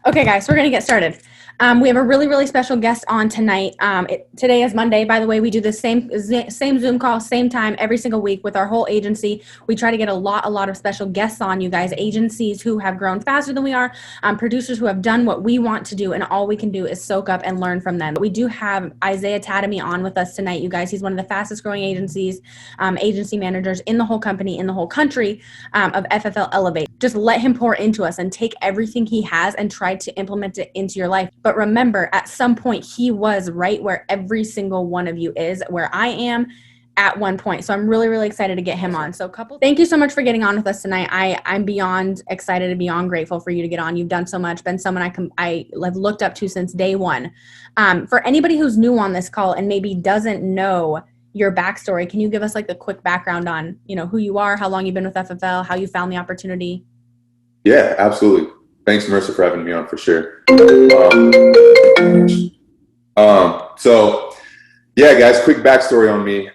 Okay, guys, so we're going to get started. We have a really, really special guest on tonight. Today is Monday. By the way, we do the same Zoom call, same time every single week with our whole agency. We try to get a lot of special guests on, you guys, agencies who have grown faster than we are, producers who have done what we want to do, and all we can do is soak up and learn from them. We do have Isaiah Tatamy on with us tonight, you guys. He's one of the fastest growing agencies, agency managers in the whole company, in the whole country, of FFL Elevate. Just let him pour into us and take everything he has and try to implement it into your life. But remember, at some point, he was right where every single one of you is, where I am at one point. So I'm really, really excited to get him on. So thank you so much for getting on with us tonight. I'm beyond excited and beyond grateful for you to get on. You've done so much, been someone I have looked up to since day one. For anybody who's new on this call and maybe doesn't know your backstory, can you give us like the quick background on, who you are, how long you've been with FFL, how you found the opportunity? Yeah, absolutely. Thanks, Marissa, for having me on for sure. So yeah, guys, quick backstory on me.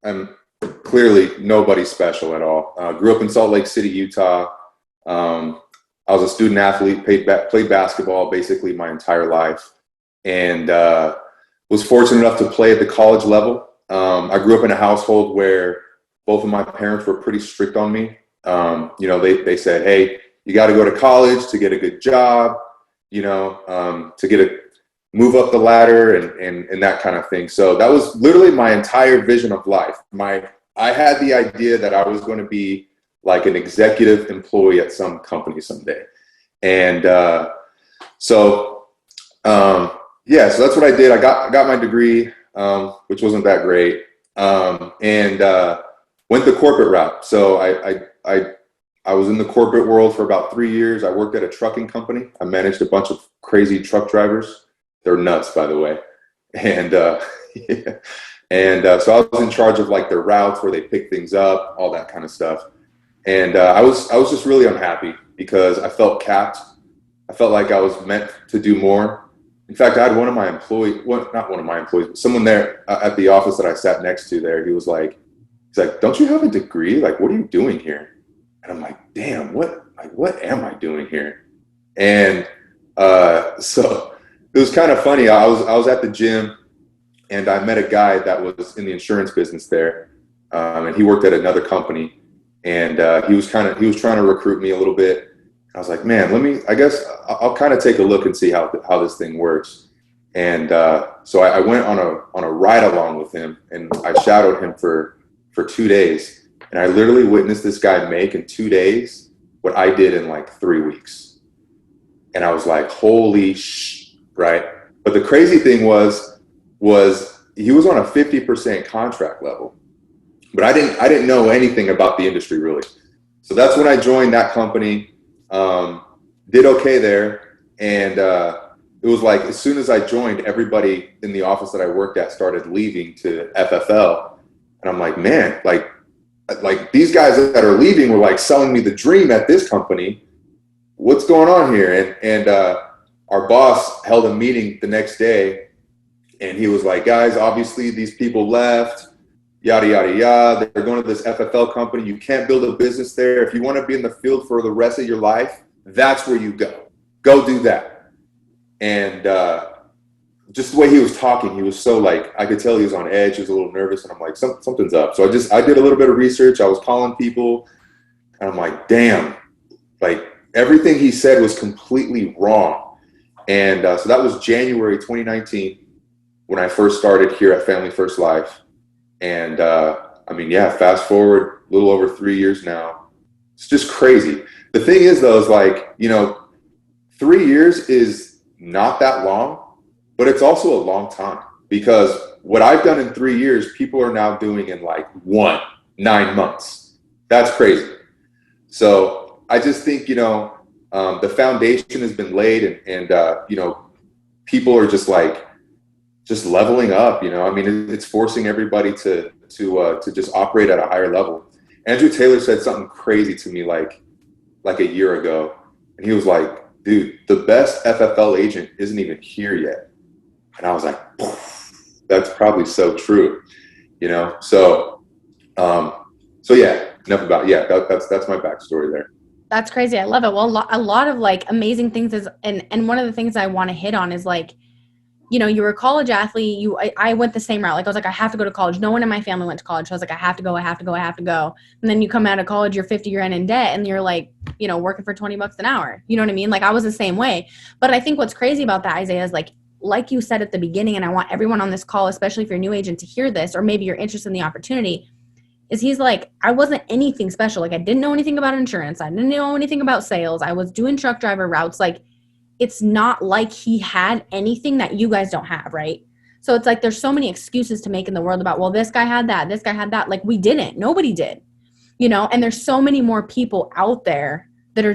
I'm clearly nobody special at all. Grew up in Salt Lake City, Utah. I was a student athlete, played basketball basically my entire life, and was fortunate enough to play at the college level. I grew up in a household where both of my parents were pretty strict on me. They said, hey, you got to go to college to get a good job, to move up the ladder and that kind of thing. So that was literally my entire vision of life. I had the idea that I was going to be like an executive employee at some company someday. And so that's what I did. I got my degree, which wasn't that great, and went the corporate route. So I was in the corporate world for about 3 years. I worked at a trucking company. I managed a bunch of crazy truck drivers. They're nuts, by the way. And so I was in charge of like their routes, where they pick things up, all that kind of stuff. And I was just really unhappy because I felt capped. I felt like I was meant to do more. In fact, I had one of my employees, not one of my employees, but someone there at the office that I sat next to there. He's like, don't you have a degree? Like, what are you doing here? And I'm like, damn, what am I doing here? And so it was kind of funny. I was at the gym, and I met a guy that was in the insurance business there, and he worked at another company, and he was trying to recruit me a little bit. I was like, man, I guess I'll kind of take a look and see how this thing works. And so I went on a ride along with him, and I shadowed him for 2 days. And I literally witnessed this guy make in 2 days what I did in like 3 weeks. And I was like, holy right? But the crazy thing was he was on a 50% contract level. But I didn't know anything about the industry really. So that's when I joined that company, did okay there. And it was like, as soon as I joined, everybody in the office that I worked at started leaving to FFL. And I'm like, man, like these guys that are leaving were like selling me the dream at this company. What's going on here? And our boss held a meeting the next day, and he was like, guys, obviously these people left, yada, yada, yada. They're going to this FFL company. You can't build a business there. If you want to be in the field for the rest of your life, that's where you go. Go do that. And just the way he was talking, he was so like, I could tell he was on edge. He was a little nervous, and I'm like, something's up. So I did a little bit of research. I was calling people, and I'm like, damn, like everything he said was completely wrong. And so that was January 2019 when I first started here at Family First Life. And fast forward a little over 3 years now. It's just crazy. The thing is though, is like, 3 years is not that long, but it's also a long time, because what I've done in 3 years, people are now doing in like 9 months. That's crazy. So I just think, the foundation has been laid, and people are just leveling up, it's forcing everybody to just operate at a higher level. Andrew Taylor said something crazy to me like a year ago, and he was like, dude, the best FFL agent isn't even here yet. And I was like, that's probably so true, So yeah, enough about, that's my backstory there. That's crazy. I love it. Well, a lot of like amazing things is, and one of the things I want to hit on is like, you know, you were a college athlete. I went the same route. Like I was like, I have to go to college. No one in my family went to college. So I was like, I have to go, I have to go, I have to go. And then you come out of college, you're 50 grand in debt and you're like, you know, working for $20 an hour. You know what I mean? Like I was the same way. But I think what's crazy about that, Isaiah, is like you said at the beginning, and I want everyone on this call, especially if you're a new agent, to hear this, or maybe you're interested in the opportunity, is he's like, I wasn't anything special. Like I didn't know anything about insurance. I didn't know anything about sales. I was doing truck driver routes. Like it's not like he had anything that you guys don't have, right? So it's like there's so many excuses to make in the world about, well, this guy had that, this guy had that. Like we didn't. Nobody did, you know? And there's so many more people out there that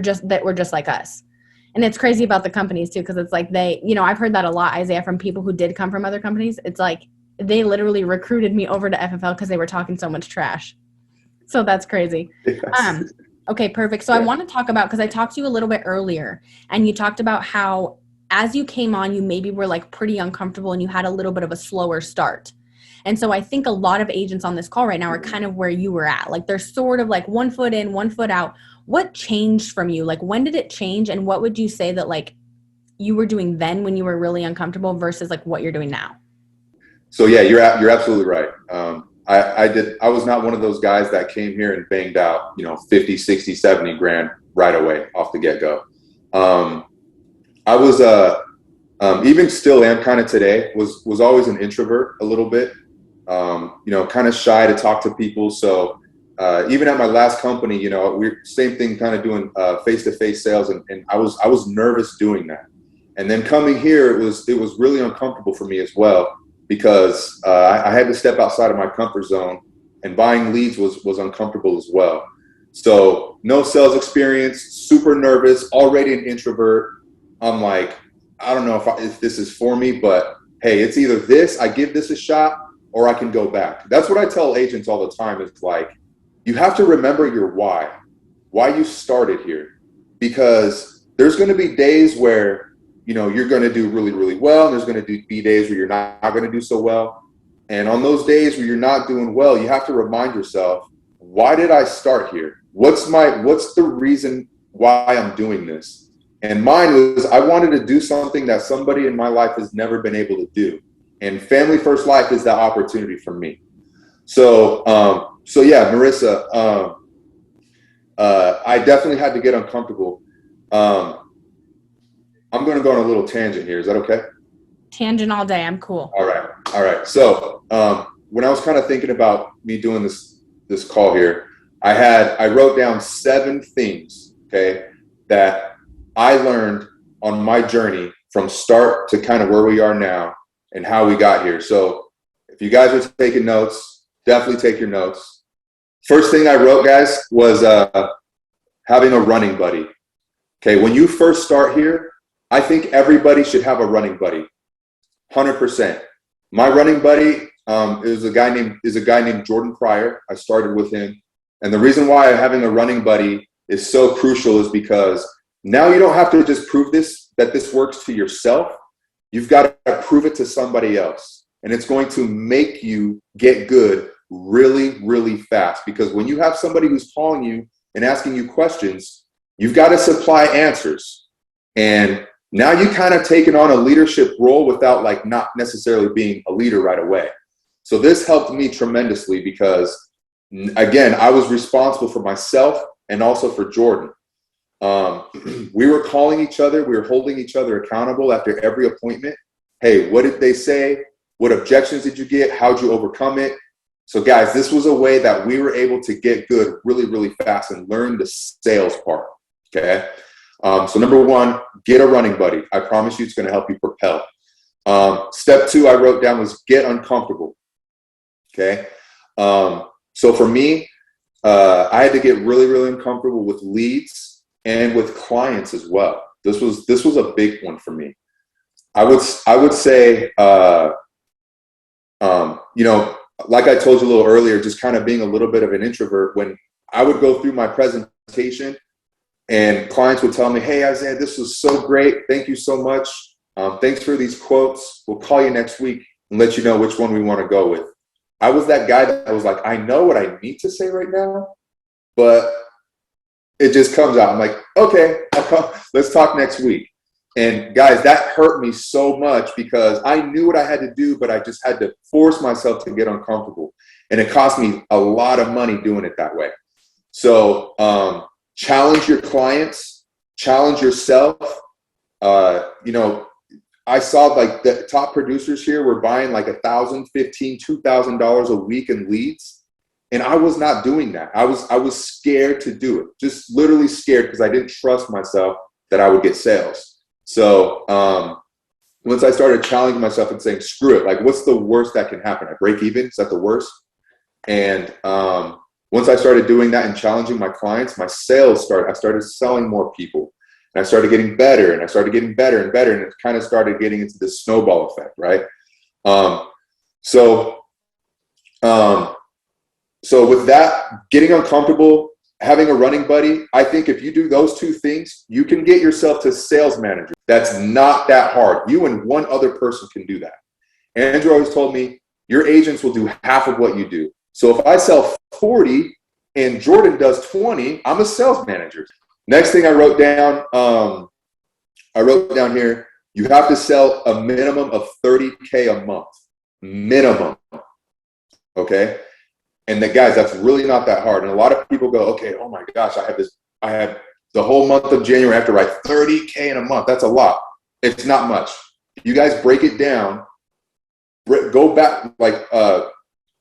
were just like us. And it's crazy about the companies too, because it's like they, you know, I've heard that a lot, Isaiah, from people who did come from other companies. It's like they literally recruited me over to FFL because they were talking so much trash. So that's crazy. Yes. Okay, perfect. So I want to talk about, because I talked to you a little bit earlier, and you talked about how as you came on, you maybe were like pretty uncomfortable and you had a little bit of a slower start. And so I think a lot of agents on this call right now are kind of where you were at. Like they're sort of like 1 foot in, 1 foot out. What changed from you? Like when did it change? And what would you say that like you were doing then when you were really uncomfortable versus like what you're doing now? So yeah, you're absolutely right. I was not one of those guys that came here and banged out, 50, 60, 70 grand right away off the get go. I was, even still am kind of today, was always an introvert a little bit, kind of shy to talk to people. So even at my last company, we're same thing, kind of doing face-to-face sales. And I was nervous doing that. And then coming here, it was really uncomfortable for me as well, because I had to step outside of my comfort zone, and buying leads was uncomfortable as well. So no sales experience, super nervous, already an introvert. I'm like, I don't know if this is for me, but hey, it's either this, I give this a shot, or I can go back. That's what I tell agents all the time. It's like, you have to remember your why you started here, because there's going to be days where you're going to do really, really well. And there's going to be days where you're not going to do so well. And on those days where you're not doing well, you have to remind yourself, why did I start here? What's the reason why I'm doing this? And mine was, I wanted to do something that somebody in my life has never been able to do. And Family First Life is that opportunity for me. So yeah, Marissa, I definitely had to get uncomfortable. I'm going to go on a little tangent here. Is that okay? Tangent all day. I'm cool. All right. So when I was kind of thinking about me doing this call here, I wrote down 7 things, okay, that I learned on my journey from start to kind of where we are now and how we got here. So if you guys are taking notes, definitely take your notes. First thing I wrote, guys, was having a running buddy. Okay, when you first start here, I think everybody should have a running buddy, 100%. My running buddy is a guy named Jordan Pryor. I started with him, and the reason why having a running buddy is so crucial is because now you don't have to just prove that this works to yourself. You've got to prove it to somebody else, and it's going to make you get good really, really fast. Because when you have somebody who's calling you and asking you questions, you've got to supply answers. And now you kind of taken on a leadership role without like not necessarily being a leader right away. So this helped me tremendously because, again, I was responsible for myself and also for Jordan. We were calling each other. We were holding each other accountable after every appointment. Hey, what did they say? What objections did you get? How'd you overcome it? So guys, this was a way that we were able to get good really, really fast and learn the sales part, okay? So number 1, get a running buddy. I promise you it's going to help you propel. Step 2 I wrote down was get uncomfortable. Okay. So for me, I had to get really, really uncomfortable with leads and with clients as well. This was a big one for me. I would say, like I told you a little earlier, just kind of being a little bit of an introvert. When I would go through my presentation, and clients would tell me, hey, Isaiah, this was so great. Thank you so much. Thanks for these quotes. We'll call you next week and let you know which one we want to go with. I was that guy that was like, I know what I need to say right now, but it just comes out. I'm like, okay, let's talk next week. And guys, that hurt me so much because I knew what I had to do, but I just had to force myself to get uncomfortable. And it cost me a lot of money doing it that way. So challenge your clients, challenge yourself. You know, I saw like the top producers here were buying like $1,000, $1,500, $2,000 a week in leads. And I was not doing that. I was scared to do it, just literally scared because I didn't trust myself that I would get sales. So once I started challenging myself and saying, screw it, like what's the worst that can happen? I break even, is that the worst? And once I started doing that and challenging my clients, my sales I started selling more people. And I started getting better, and I started getting better and better, and it kind of started getting into this snowball effect, right? So with that, getting uncomfortable, having a running buddy, I think if you do those two things, you can get yourself to sales manager. That's not that hard. You and one other person can do that. Andrew always told me, your agents will do half of what you do. So if I sell 40 and Jordan does 20, I'm a sales manager. Next thing I wrote down here, you have to sell a minimum of 30K a month. Minimum. Okay? And guys, that's really not that hard. And a lot of people go, okay, oh my gosh, I have the whole month of January, I have to write 30K in a month. That's a lot. It's not much. You guys break it down, go back, like,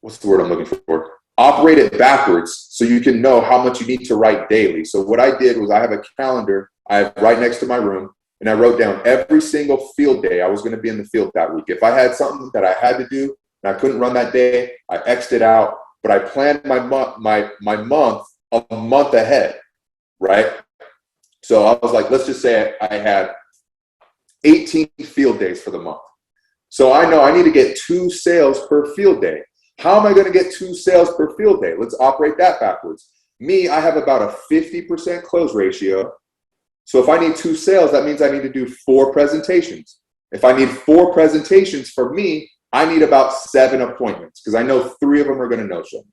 what's the word I'm looking for? Operate it backwards so you can know how much you need to write daily. So what I did was I have a calendar I have right next to my room, and I wrote down every single field day I was going to be in the field that week. If I had something that I had to do and I couldn't run that day, I X'd it out, but I planned my month a month ahead, right? So I was like, let's just say I had 18 field days for the month. So I know I need to get 2 sales per field day. How am I going to get 2 sales per field day? Let's operate that backwards. Me, I have about a 50% close ratio. So if I need 2 sales, that means I need to do 4 presentations. If I need 4 presentations for me, I need about 7 appointments because I know 3 of them are going to no-show.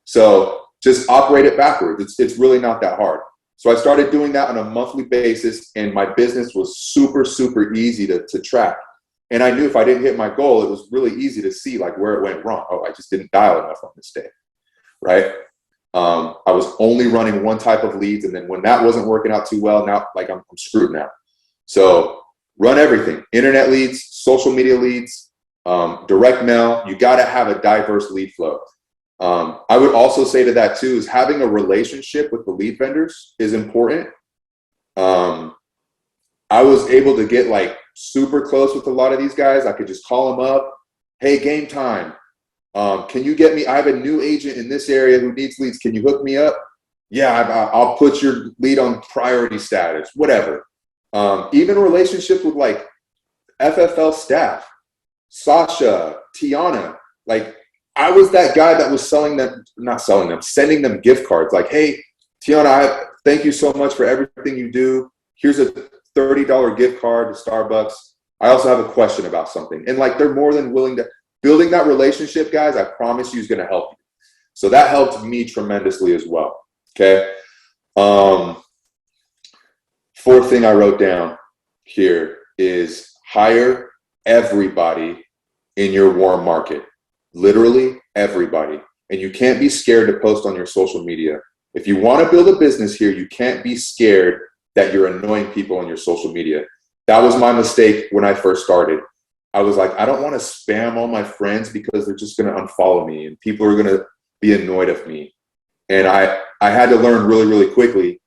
So just operate it backwards. It's really not that hard. So I started doing that on a monthly basis, and my business was super, super easy to track. And I knew if I didn't hit my goal, it was really easy to see like where it went wrong. Oh, I just didn't dial enough on this day, right? I was only running one type of leads, and then when that wasn't working out too well, now like I'm screwed now. So run everything: internet leads, social media leads, direct mail. You got to have a diverse lead flow. I would also say to that too is having a relationship with the lead vendors is important. I was able to get like super close with a lot of these guys. I could just call them up. Hey, game time. Can you get me? I have a new agent in this area who needs leads. Can you hook me up? Yeah, I'll put your lead on priority status, whatever. Even relationships with like FFL staff, Sasha, Tiana. Like I was that guy that was sending them gift cards. Like, hey, Tiana, thank you so much for everything you do. Here's a $30 gift card to Starbucks. I also have a question about something. And like, they're more than willing to, building that relationship, guys, I promise you is going to help you. So that helped me tremendously as well. Okay. 4th thing I wrote down here is hire everybody in your warm market. Literally everybody. And you can't be scared to post on your social media. If you want to build a business here, you can't be scared that you're annoying people on your social media. That was my mistake when I first started. I was like, I don't want to spam all my friends because they're just going to unfollow me and people are going to be annoyed of me. And I had to learn really, really quickly,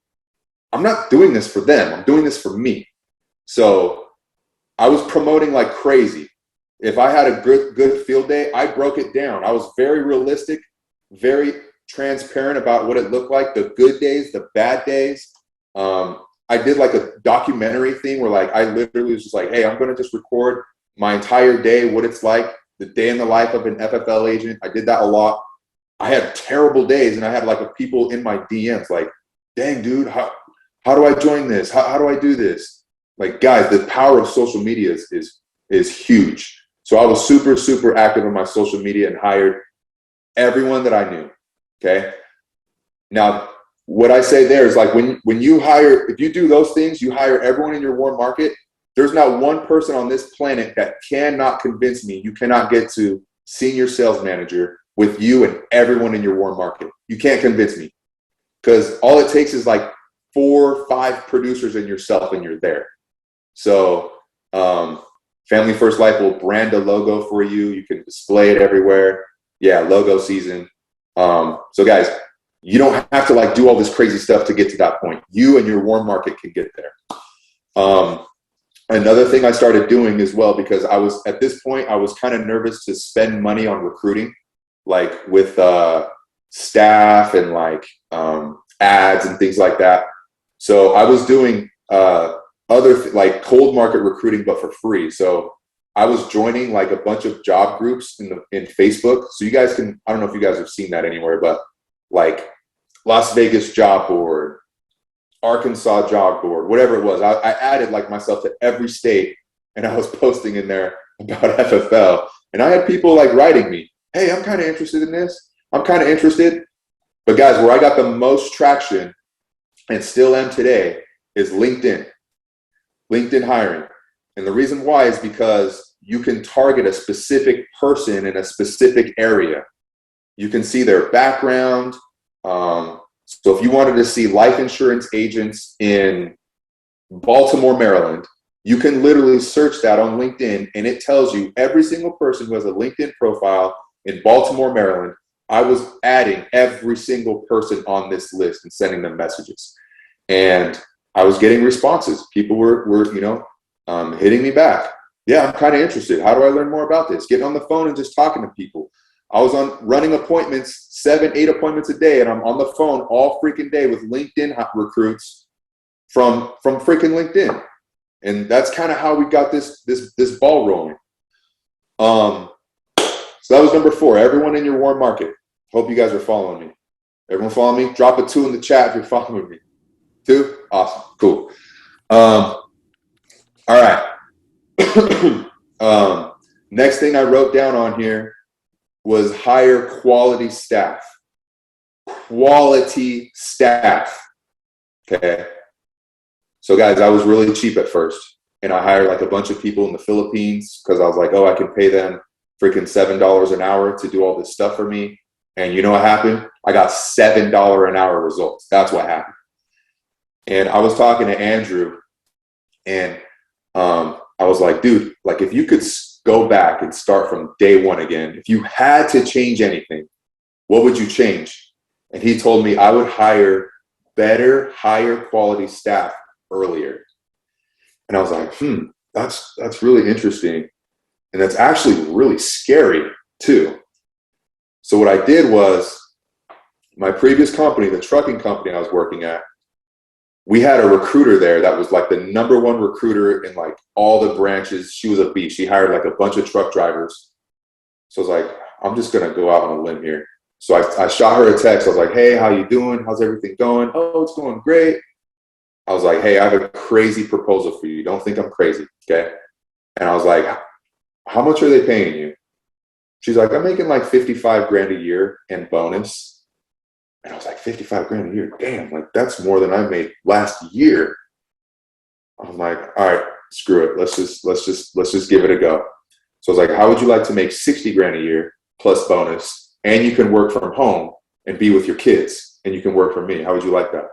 I'm not doing this for them. I'm doing this for me. So I was promoting like crazy. If I had a good field day, I broke it down. I was very realistic, very transparent about what it looked like, the good days, the bad days. I did like a documentary thing where like I literally was just like, hey, I'm going to just record my entire day, what it's like, the day in the life of an FFL agent. I did that a lot. I had terrible days, and I had like people in my DMs like, dang, dude, how do I join this? How do I do this? Like, guys, the power of social media is huge. So I was super, super active on my social media and hired everyone that I knew. Okay. Now, what I say there is like when you hire, if you do those things, you hire everyone in your warm market. There's not one person on this planet that cannot convince me you cannot get to senior sales manager with you and everyone in your warm market. You can't convince me, because all it takes is like 4 or 5 producers and yourself and you're there. So Family First Life will brand a logo for you. You can display it everywhere. Yeah, logo season. So guys, you don't have to like do all this crazy stuff to get to that point. You and your warm market can get there. Another thing I started doing as well, because I was at this point, I was kind of nervous to spend money on recruiting, like with staff and like ads and things like that. So I was doing like cold market recruiting, but for free. So I was joining like a bunch of job groups in Facebook. So you guys can, I don't know if you guys have seen that anywhere, but like Las Vegas job board, Arkansas job board, whatever it was. I added like myself to every state, and I was posting in there about FFL. And I had people like writing me, hey, I'm kind of interested in this. I'm kind of interested. But guys, where I got the most traction, and still am today, is LinkedIn hiring. And the reason why is because you can target a specific person in a specific area. You can see their background. So if you wanted to see life insurance agents in Baltimore, Maryland, you can literally search that on LinkedIn, and it tells you every single person who has a LinkedIn profile in Baltimore, Maryland. I was adding every single person on this list and sending them messages. And I was getting responses. People were hitting me back. Yeah, I'm kind of interested. How do I learn more about this? Getting on the phone and just talking to people. I was running appointments, 7-8 appointments a day, and I'm on the phone all freaking day with LinkedIn recruits from freaking LinkedIn. And that's kind of how we got this ball rolling. So that was number 4. Everyone in your warm market. Hope you guys are following me. Everyone following me? Drop a 2 in the chat if you're following me. 2? Awesome. Cool. All right. Next thing I wrote down on here was hire quality staff. Quality staff. Okay. So guys, I was really cheap at first, and I hired like a bunch of people in the Philippines because I was like, oh, I can pay them freaking $7 an hour to do all this stuff for me. And you know what happened? I got $7 an hour results. That's what happened. And I was talking to Andrew, and I was like, dude, like if you could go back and start from day one again, if you had to change anything, what would you change? And he told me I would hire better, higher quality staff earlier. And I was like, that's really interesting. And that's actually really scary too. So what I did was, my previous company, the trucking company I was working at, we had a recruiter there that was like the number 1 recruiter in like all the branches. She was a beast. She hired like a bunch of truck drivers. So I was like, I'm just going to go out on a limb here. So I shot her a text. I was like, hey, how you doing? How's everything going? Oh, it's going great. I was like, hey, I have a crazy proposal for you. Don't think I'm crazy. Okay. And I was like, how much are they paying you? She's like, I'm making like 55 grand a year in bonus. And I was like, 55 grand a year? Damn, like that's more than I made last year. I'm like, all right, screw it. Let's just give it a go. So I was like, how would you like to make 60 grand a year plus bonus, and you can work from home and be with your kids, and you can work for me? How would you like that?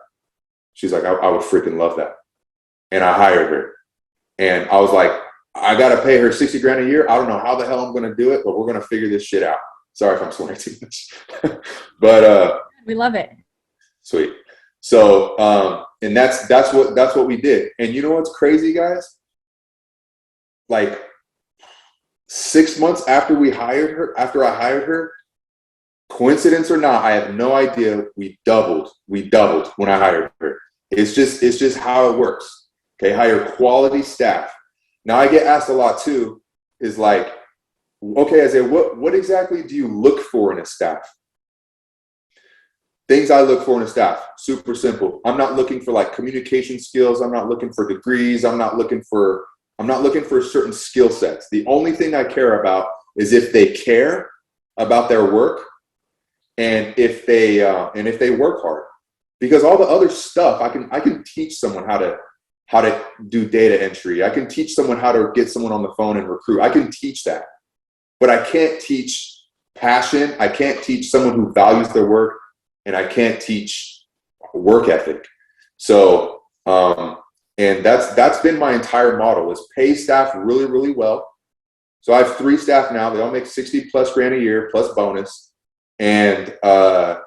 She's like, I would freaking love that. And I hired her. And I was like, I got to pay her 60 grand a year. I don't know how the hell I'm going to do it, but we're going to figure this shit out. Sorry if I'm swearing too much. But we love it. Sweet. So, and that's what we did. And you know what's crazy, guys? Like 6 months after I hired her, coincidence or not, I have no idea. We doubled when I hired her. It's just how it works. Okay. Hire quality staff. Now I get asked a lot too, is like, okay, Isaiah, what exactly do you look for in a staff? Things I look for in a staff, super simple. I'm not looking for like communication skills. I'm not looking for degrees. I'm not looking for certain skill sets. The only thing I care about is if they care about their work, and if they work hard. because all the other stuff, I can teach someone how to do data entry. I can teach someone how to get someone on the phone and recruit. I can teach that, but I can't teach passion. I can't teach someone who values their work, and I can't teach work ethic. So, and that's been my entire model, is pay staff really, really well. So I have 3 staff now. They all make 60 plus grand a year plus bonus. And I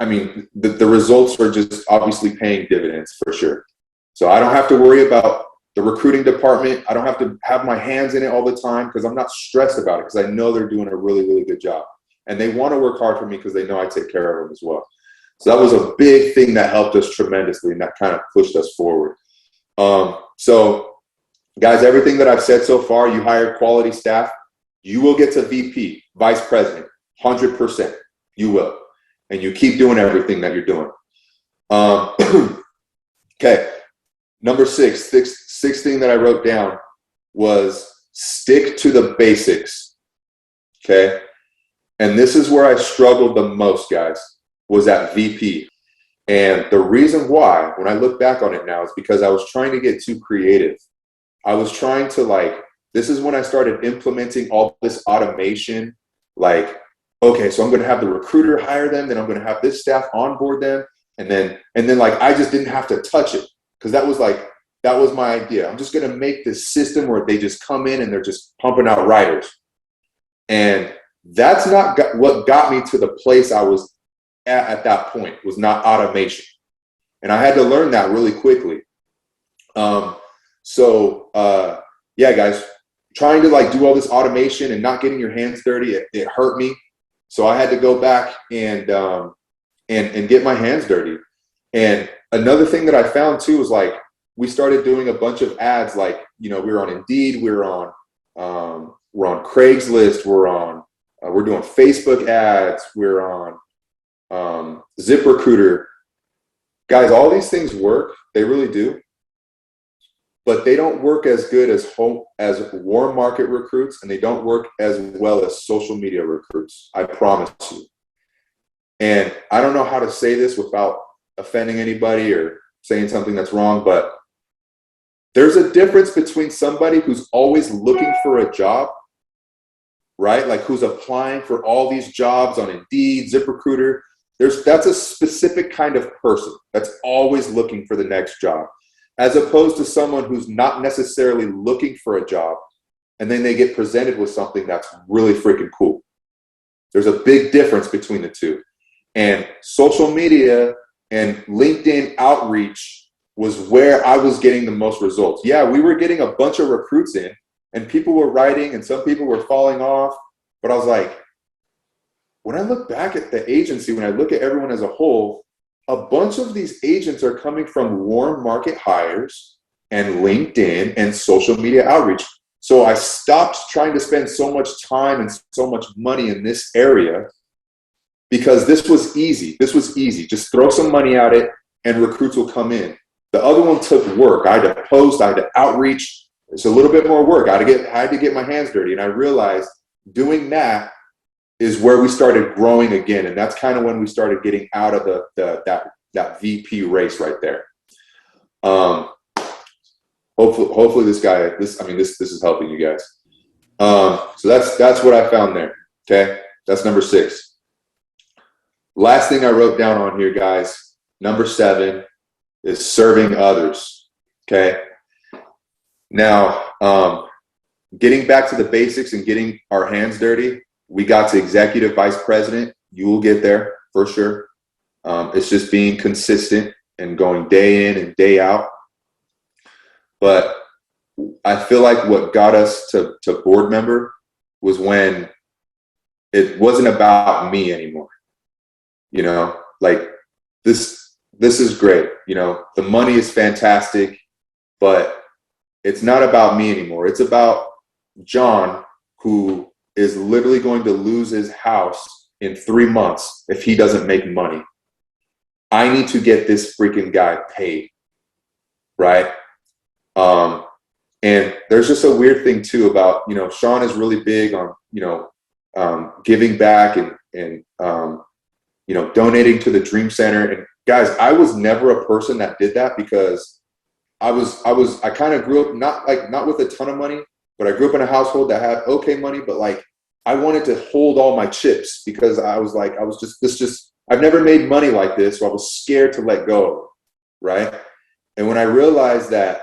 mean, the results are just obviously paying dividends for sure. So I don't have to worry about the recruiting department. I don't have to have my hands in it all the time because I'm not stressed about it, because I know they're doing a really, really good job. And they want to work hard for me because they know I take care of them as well. So that was a big thing that helped us tremendously, and that kind of pushed us forward. So guys, everything that I've said so far, you hire quality staff, you will get to VP, vice president, 100%. You will. And you keep doing everything that you're doing. Okay. Number sixth thing that I wrote down was stick to the basics. Okay. And this is where I struggled the most, guys, was at VP. And the reason why, when I look back on it now, is because I was trying to get too creative. I was trying to this is when I started implementing all this automation. Okay, so I'm going to have the recruiter hire them, then I'm going to have this staff onboard them. And then I just didn't have to touch it, because that was my idea. I'm just going to make this system where they just come in and they're just pumping out writers. And that's not what got me to the place I was at that point, was not automation. And I had to learn that really quickly. Yeah, guys, trying to do all this automation and not getting your hands dirty, it hurt me. So I had to go back and get my hands dirty. And another thing that I found too was we started doing a bunch of ads. We were on Indeed, we're on Craigslist, we're doing Facebook ads, we're on ZipRecruiter. Guys, all these things work. They really do. But they don't work as good as warm market recruits, and they don't work as well as social media recruits. I promise you. And I don't know how to say this without offending anybody or saying something that's wrong, but there's a difference between somebody who's always looking for a job, right? Who's applying for all these jobs on Indeed, ZipRecruiter. That's a specific kind of person that's always looking for the next job, as opposed to someone who's not necessarily looking for a job, and then they get presented with something that's really freaking cool. There's a big difference between the two. And social media and LinkedIn outreach was where I was getting the most results. Yeah, we were getting a bunch of recruits in, and people were writing, and some people were falling off. But I was when I look back at the agency, when I look at everyone as a whole, a bunch of these agents are coming from warm market hires and LinkedIn and social media outreach. So I stopped trying to spend so much time and so much money in this area, because this was easy. Just throw some money at it and recruits will come in. The other one took work. I had to post, I had to outreach. It's a little bit more work. I had to get my hands dirty. And I realized doing that is where we started growing again. And that's kind of when we started getting out of that VP race right there. Hopefully this is helping you guys. So that's what I found there. Okay. That's number 6. Last thing I wrote down on here, guys, number 7 is serving others. Okay. Now, getting back to the basics and getting our hands dirty, we got to executive vice president. You will get there for sure. It's just being consistent and going day in and day out. But I feel like what got us to board member was when it wasn't about me anymore. This is great. The money is fantastic, but it's not about me anymore. It's about John, who is literally going to lose his house in 3 months if he doesn't make money. I need to get this freaking guy paid, right? And there's just a weird thing too about, Sean is really big on, giving back and donating to the Dream Center. And guys, I was never a person that did that because I kind of grew up not with a ton of money, but I grew up in a household that had okay money, but like I wanted to hold all my chips because I've never made money like this, so I was scared to let go, right? And when I realized that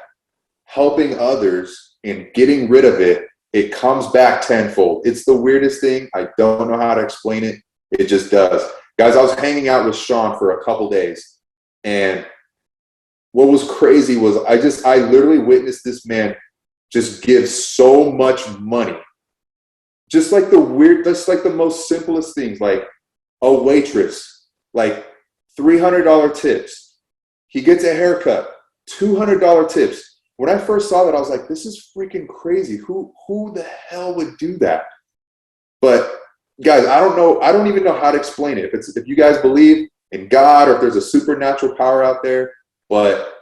helping others and getting rid of it, it comes back tenfold. It's the weirdest thing. I don't know how to explain it. It just does. Guys, I was hanging out with Sean for a couple days, and what was crazy was I literally witnessed this man just give so much money. Just like the most simplest things, like a waitress, like $300 tips. He gets a haircut, $200 tips. When I first saw that, I was like, this is freaking crazy. Who the hell would do that? But guys, I don't know. I don't even know how to explain it. If you guys believe in God or if there's a supernatural power out there, but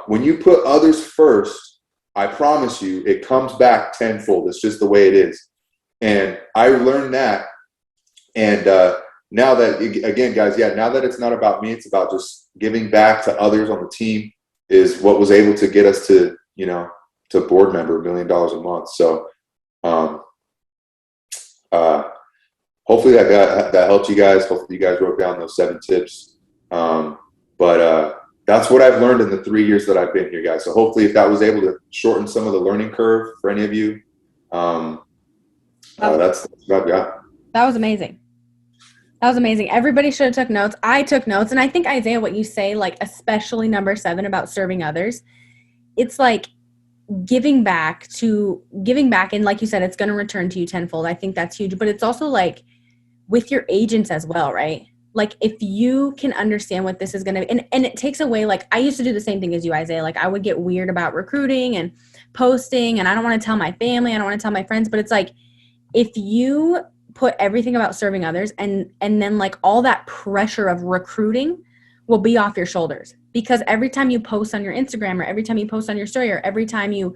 when you put others first, I promise you, it comes back tenfold. It's just the way it is. And I learned that. And now that, again, guys, now that it's not about me, it's about just giving back to others on the team is what was able to get us to, to board member, $1 million a month. So hopefully that helped you guys. Hopefully you guys wrote down those 7 tips. But that's what I've learned in the 3 years that I've been here, guys. So hopefully if that was able to shorten some of the learning curve for any of you, that's what I've got. That was amazing. That was amazing. Everybody should have took notes. I took notes. And I think, Isaiah, what you say, like especially number 7 about serving others, it's like giving back. And like you said, it's going to return to you tenfold. I think that's huge. But it's also like with your agents as well, right? Like if you can understand what this is going to be, and it takes away, like I used to do the same thing as you, Isaiah. Like I would get weird about recruiting and posting, and I don't want to tell my family, I don't want to tell my friends, but it's like, if you put everything about serving others and then like all that pressure of recruiting will be off your shoulders, because every time you post on your Instagram or every time you post on your story or every time you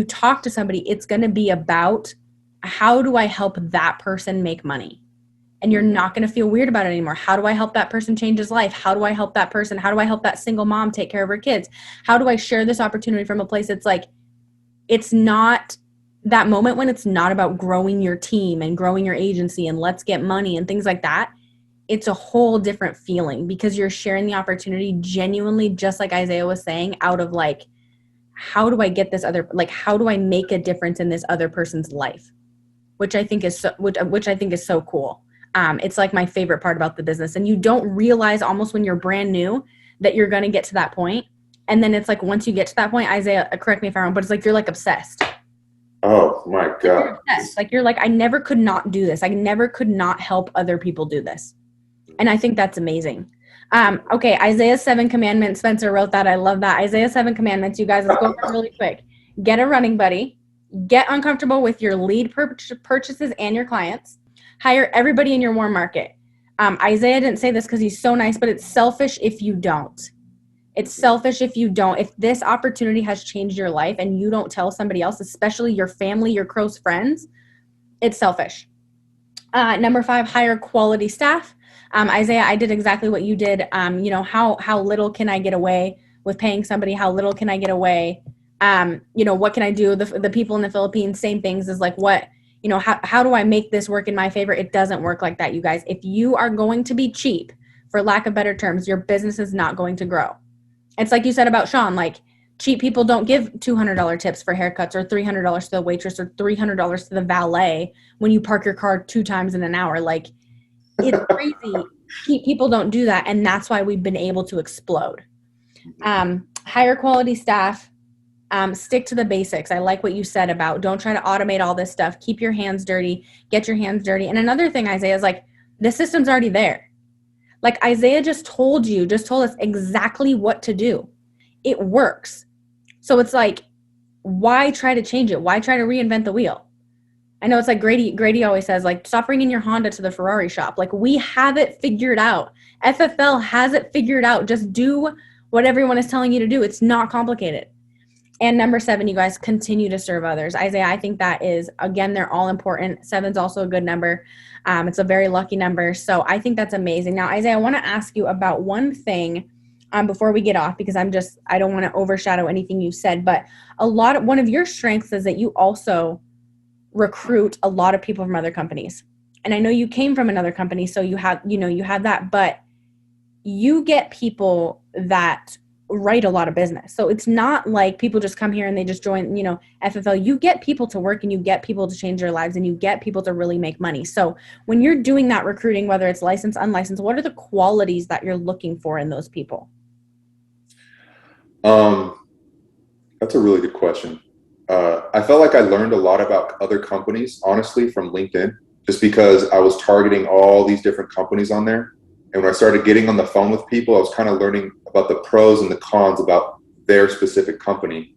talk to somebody, it's going to be about how do I help that person make money? And you're not going to feel weird about it anymore. How do I help that person change his life? How do I help that person? How do I help that single mom take care of her kids? How do I share this opportunity from a place that's like, it's not that moment when it's not about growing your team and growing your agency and let's get money and things like that. It's a whole different feeling because you're sharing the opportunity genuinely, just like Isaiah was saying, out of like, how do I get this other, like, how do I make a difference in this other person's life? Which I think is so cool. It's like my favorite part about the business. And you don't realize almost when you're brand new that you're going to get to that point. And then it's like, once you get to that point, Isaiah, correct me if I'm wrong, but it's like, you're like obsessed. Oh my God. You're obsessed. Like you're like, I never could not do this. I never could not help other people do this. And I think that's amazing. Okay. Isaiah's 7 commandments. Spencer wrote that. I love that. Isaiah's 7 commandments. You guys, let's go over it really quick. Get a running buddy. Get uncomfortable with your lead purchases and your clients. Hire everybody in your warm market. Isaiah didn't say this because he's so nice, but it's selfish if you don't. It's selfish if you don't. If this opportunity has changed your life and you don't tell somebody else, especially your family, your close friends, it's selfish. Number 5, hire quality staff. Isaiah, I did exactly what you did. How little can I get away with paying somebody? How little can I get away? What can I do? The people in the Philippines, same things as like what, how do I make this work in my favor? It doesn't work like that, you guys. If you are going to be cheap, for lack of better terms, your business is not going to grow. It's like you said about Sean, like cheap people don't give $200 tips for haircuts or $300 to the waitress or $300 to the valet when you park your car 2 times in an hour. Like it's crazy. Cheap people don't do that. And that's why we've been able to explode. Higher quality staff. Stick to the basics. I like what you said about don't try to automate all this stuff. Keep your hands dirty. Get your hands dirty. And another thing, Isaiah, is like the system's already there. Like Isaiah just told us exactly what to do. It works. So it's like, why try to change it? Why try to reinvent the wheel? I know it's like Grady always says, like, stop bringing your Honda to the Ferrari shop. Like we have it figured out. FFL has it figured out. Just do what everyone is telling you to do. It's not complicated. And number 7, you guys continue to serve others. Isaiah, I think that is, again, they're all important. 7's also a good number. It's a very lucky number. So I think that's amazing. Now, Isaiah, I want to ask you about one thing before we get off, because I don't want to overshadow anything you said, but one of your strengths is that you also recruit a lot of people from other companies. And I know you came from another company, so you have that, but you get people that write a lot of business. So it's not like people just come here and they just join, FFL. You get people to work, and you get people to change their lives, and you get people to really make money. So when you're doing that recruiting, whether it's licensed, unlicensed, what are the qualities that you're looking for in those people? That's a really good question. I felt like I learned a lot about other companies, honestly, from LinkedIn, just because I was targeting all these different companies on there. And when I started getting on the phone with people, I was kind of learning about the pros and the cons about their specific company.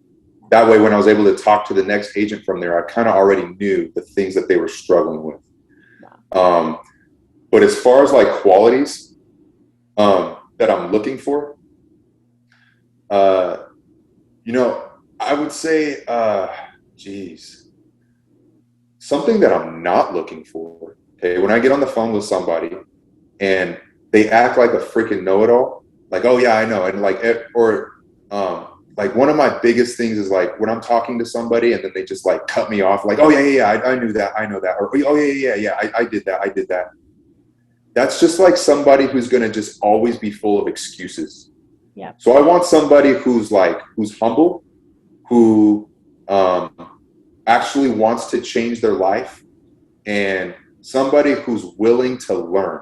That way, when I was able to talk to the next agent from there, I kind of already knew the things that they were struggling with. But as far as like qualities that I'm looking for, I would say, something that I'm not looking for. Okay, when I get on the phone with somebody and they act like a freaking know-it-all, like, oh yeah, I know, and like one of my biggest things is like when I'm talking to somebody and then they just like cut me off, like, oh yeah, I knew that, I know that, or oh yeah, I did that. That's just like somebody who's gonna just always be full of excuses. Yeah. So I want somebody who's humble, who actually wants to change their life, and somebody who's willing to learn.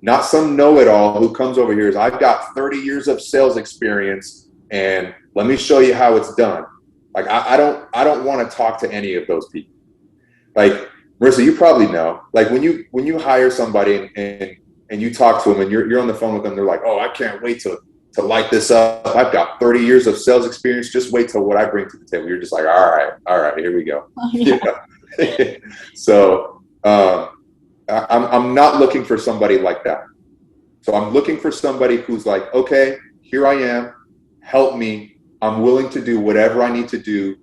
Not some know-it-all who comes over here is, I've got 30 years of sales experience and let me show you how it's done. Like I don't want to talk to any of those people. Like Marissa, you probably know, like when you hire somebody and you talk to them and you're on the phone with them, they're like, oh, I can't wait to light this up. I've got 30 years of sales experience. Just wait till what I bring to the table. You're just like, all right, here we go. Yeah. So I'm not looking for somebody like that. So I'm looking for somebody who's like, okay, here I am, help me. I'm willing to do whatever I need to do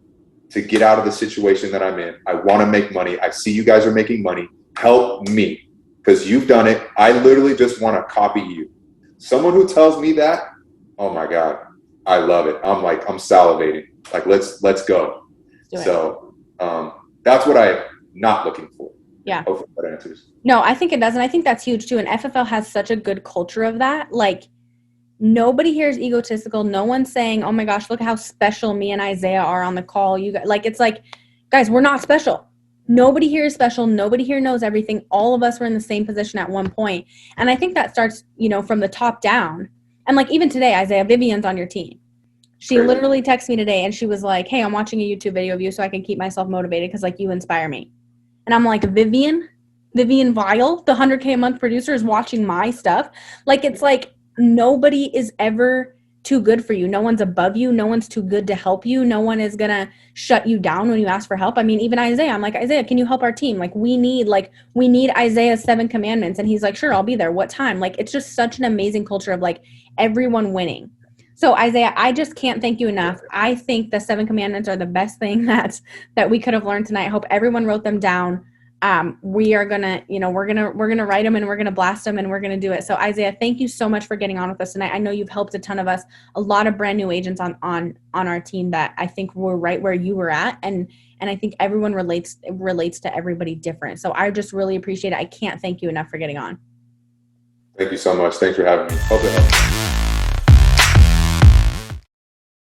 to get out of the situation that I'm in. I want to make money. I see you guys are making money. Help me, because you've done it. I literally just want to copy you. Someone who tells me that, oh my God, I love it. I'm salivating. Like, let's go. So that's what I'm not looking for. Yeah. Hopefully that answers. No, I think it does. And I think that's huge too. And FFL has such a good culture of that. Like, nobody here is egotistical. No one's saying, oh my gosh, look how special me and Isaiah are on the call. You guys, like, it's like, guys, we're not special. Nobody here is special. Nobody here knows everything. All of us were in the same position at one point. And I think that starts, from the top down. And like, even today, Isaiah, Vivian's on your team. She literally texted me today and she was like, hey, I'm watching a YouTube video of you so I can keep myself motivated because like you inspire me. And I'm like, Vivian Vile, the 100K a month producer, is watching my stuff. Like, it's like nobody is ever too good for you. No one's above you. No one's too good to help you. No one is going to shut you down when you ask for help. I mean, even Isaiah, I'm like, Isaiah, can you help our team? Like, we need Isaiah's 7 commandments. And he's like, sure, I'll be there. What time? Like, it's just such an amazing culture of like everyone winning. So Isaiah, I just can't thank you enough. I think the 7 commandments are the best thing that we could have learned tonight. I hope everyone wrote them down. We are gonna, we're gonna write them and we're gonna blast them and we're gonna do it. So Isaiah, thank you so much for getting on with us tonight. I know you've helped a ton of us, a lot of brand new agents on our team that I think were right where you were at, and I think everyone relates to everybody different. So I just really appreciate it. I can't thank you enough for getting on. Thank you so much. Thanks for having me. Hope it helps.